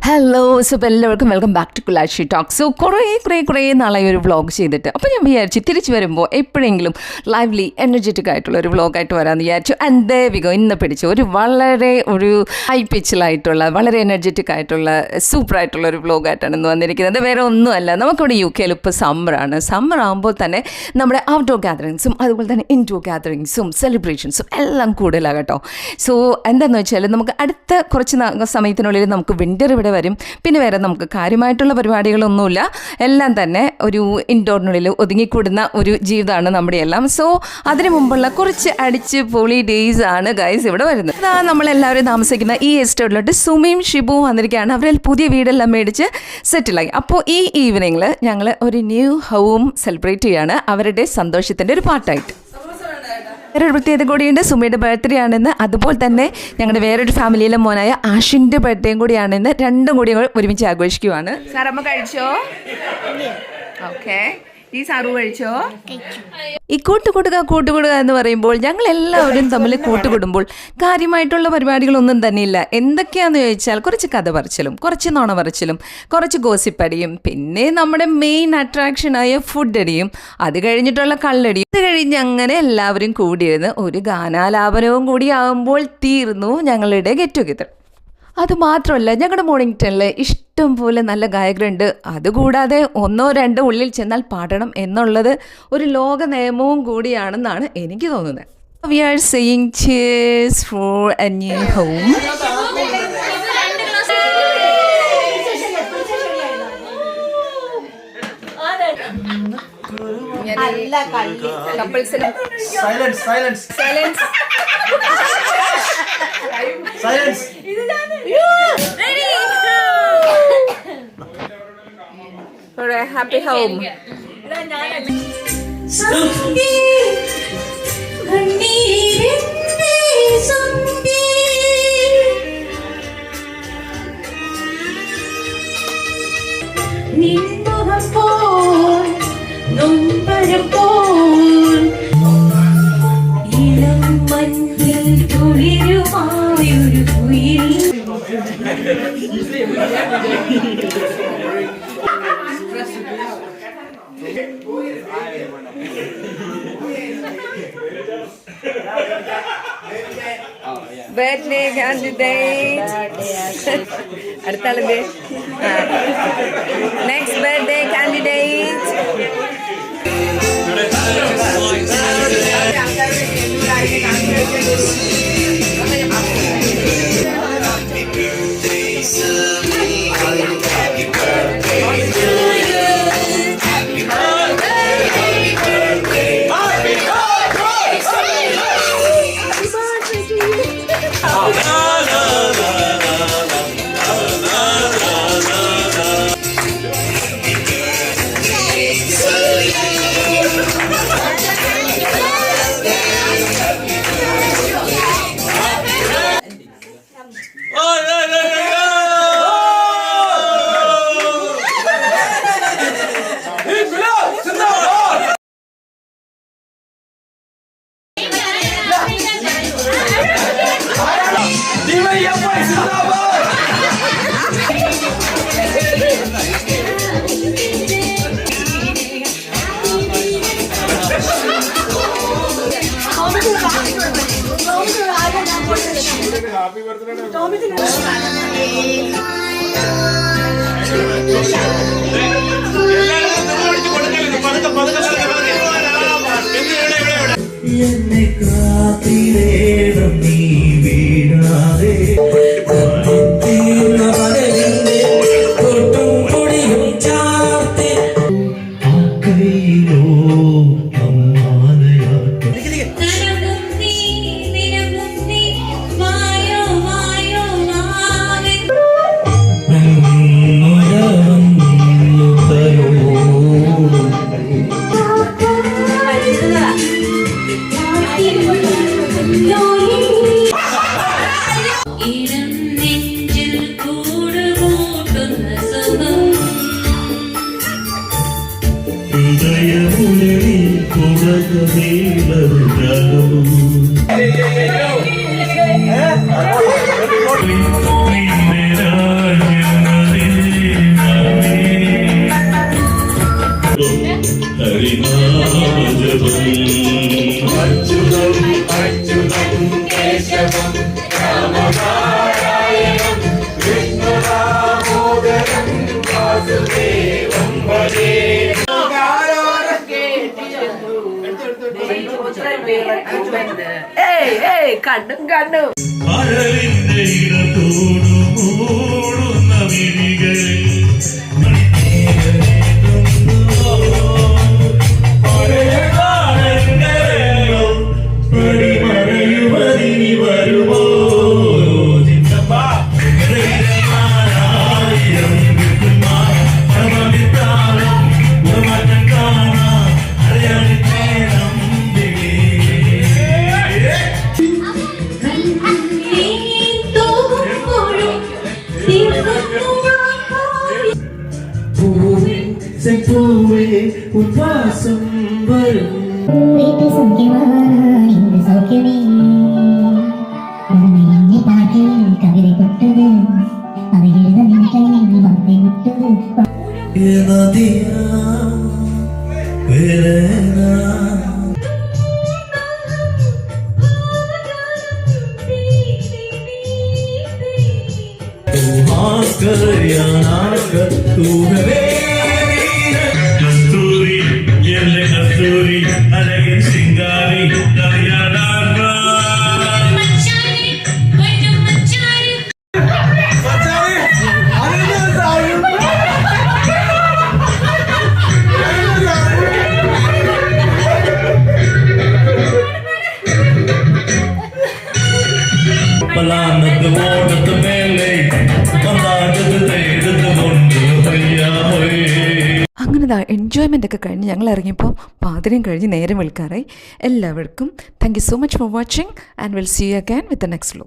Hello അപ്പോൾ എല്ലാവർക്കും welcome back to Kulashi talk. So കുറേ നാളായി ഒരു വ്ളോഗ് ചെയ്തിട്ട് അപ്പോൾ ഞാൻ വിചാരിച്ചു തിരിച്ച് വരുമ്പോൾ എപ്പോഴെങ്കിലും ലൈവ്ലി എനർജറ്റിക് ആയിട്ടുള്ള ഒരു വ്ളോഗായിട്ട് വരാമെന്ന് വിചാരിച്ചു. And there we go. ഇന്ന് പിടിച്ചു ഒരു ഹൈ പിച്ചിലായിട്ടുള്ള വളരെ എനർജറ്റിക് ആയിട്ടുള്ള സൂപ്പറായിട്ടുള്ള ഒരു വ്ളോഗായിട്ടാണ് ഇന്ന് വന്നിരിക്കുന്നത്. വേറെ ഒന്നുമല്ല, നമുക്കിവിടെ UK ഇപ്പോൾ സമ്മറാണ്. സമ്മർ ആകുമ്പോൾ തന്നെ നമ്മുടെ ഔട്ട്ഡോർ ഗ്യാതറിങ്സും അതുപോലെ തന്നെ ഇൻഡോർ ഗ്യാതറിങ്സും സെലിബ്രേഷൻസും എല്ലാം കൂടുതലാണ് കേട്ടോ. സോ എന്താണെന്ന് വെച്ചാൽ നമുക്ക് അടുത്ത കുറച്ച് സമയത്തിനുള്ളിൽ നമുക്ക് വിൻ്റർ ഇവിടെ വരും. പിന്നെ വേറെ നമുക്ക് കാര്യമായിട്ടുള്ള പരിപാടികളൊന്നുമില്ല. എല്ലാം തന്നെ ഒരു ഇൻഡോറിനുള്ളിൽ ഒതുങ്ങിക്കൂടുന്ന ഒരു ജീവിതമാണ് നമ്മുടെ എല്ലാം. സോ അതിന് മുമ്പുള്ള കുറച്ച് അടിച്ച് പൊളി ഡേയ്സ് ആണ് ഗൈസ് ഇവിടെ വരുന്നത്. അതാ നമ്മളെല്ലാവരും താമസിക്കുന്ന ഈ എസ്റ്റേറ്റിലോട്ട് സുമിയും ഷിബുവും വന്നിരിക്കുകയാണ്. അവരിൽ പുതിയ വീടെല്ലാം മേടിച്ച് സെറ്റിലായി. അപ്പോൾ ഈ ഈവനിങ്ങിൽ ഞങ്ങൾ ഒരു ന്യൂ ഹോം സെലിബ്രേറ്റ് ചെയ്യുകയാണ്, അവരുടെ സന്തോഷത്തിൻ്റെ ഒരു പാർട്ടായിട്ട്. വേറൊരു പ്രത്യേകത കൂടിയുണ്ട്. സുമിയുടെ ബർത്ത്ഡേ ആണെന്ന്, അതുപോലെ തന്നെ ഞങ്ങളുടെ വേറൊരു ഫാമിലിയിലെ മോനായ ആഷിൻ്റെ ബർത്ത്ഡേയും കൂടിയാണെന്ന്. രണ്ടും കൂടി ഒരുമിച്ച് ആഘോഷിക്കുവാണ്. സാറമ്മ കഴിച്ചോ? ഓക്കെ. ഈ സാറു കഴിച്ചോ? ഈ കൂട്ടുകൂടുക എന്ന് പറയുമ്പോൾ ഞങ്ങൾ എല്ലാവരും തമ്മിൽ കൂട്ടുകൂടുമ്പോൾ കാര്യമായിട്ടുള്ള പരിപാടികളൊന്നും തന്നെയില്ല. എന്തൊക്കെയാണെന്ന് ചോദിച്ചാൽ കുറച്ച് കഥ പറച്ചിലും കുറച്ച് നുണ പറച്ചിലും കുറച്ച് ഗോസിപ്പടിയും പിന്നെ നമ്മുടെ മെയിൻ അട്രാക്ഷനായ ഫുഡ് അടിയും അത് കഴിഞ്ഞിട്ടുള്ള കള്ളടിയും. ഇത് കഴിഞ്ഞ് അങ്ങനെ എല്ലാവരും കൂടിയിരുന്ന് ഒരു ഗാനാലാപനവും കൂടി ആകുമ്പോൾ തീർന്നു ഞങ്ങളുടെ ഗെറ്റ് ടുഗെദർ. അതുമാത്രമല്ല, ഞങ്ങളുടെ മോർണിംഗ് ടൈമിൽ ഇഷ്ടം പോലെ നല്ല ഗായകരുണ്ട്. അതുകൂടാതെ 1-2 ഉള്ളിൽ ചെന്നാൽ പാടണം എന്നുള്ളത് ഒരു ലോക നിയമവും കൂടിയാണെന്നാണ് എനിക്ക് തോന്നുന്നത്. We are saying cheers for a new home. Silence. Ready? For a happy home. Birthday candidate. അടുത്താളെ next birthday candidate. എന്നെ കാത്തിരേണം നീ വീഴാതെ തൊട്ടും പൊടിയും ചാർത്തി ആ കൈയിലോ അമ്മാനയാട്ടം. Eden കണ്ണും കണ്ണും കടലിന്റെ ഇടത്തോടു മൂടുന്ന വിഴികളിൽ പഴയ കാലങ്ങളോ പടിമറയുവതിനി വരുമോ ചിന്തപ്പാ ആയിരം മാറ്റം കാണാം അറിയാൻ നേരം പൂവേ ഉദ്വാസം വരും വീട്ടിൽ സൗഖ്യമാണ് ഇന്ന് സൗഖ്യമേ ഉടനെ പാട്ടിൽ കവിത കൊട്ടത് അത് എഴുതാൻ കയ്യിൽ വന്നേ മുട്ടത് നദിയാ വേദന आकर या नाकर तू है कस्तूरी ये ले कस्तूरी अलग सिंगारी दरियादागा पलानत वोड़त मेले അങ്ങനെ എൻജോയ്മെൻ്റ് ഒക്കെ കഴിഞ്ഞ് ഞങ്ങൾ ഇറങ്ങിയപ്പോൾ പാതിരം കഴിഞ്ഞ് നേരം വെളുക്കാറായി. എല്ലാവർക്കും thank you so much for watching and will see you again with the next vlog.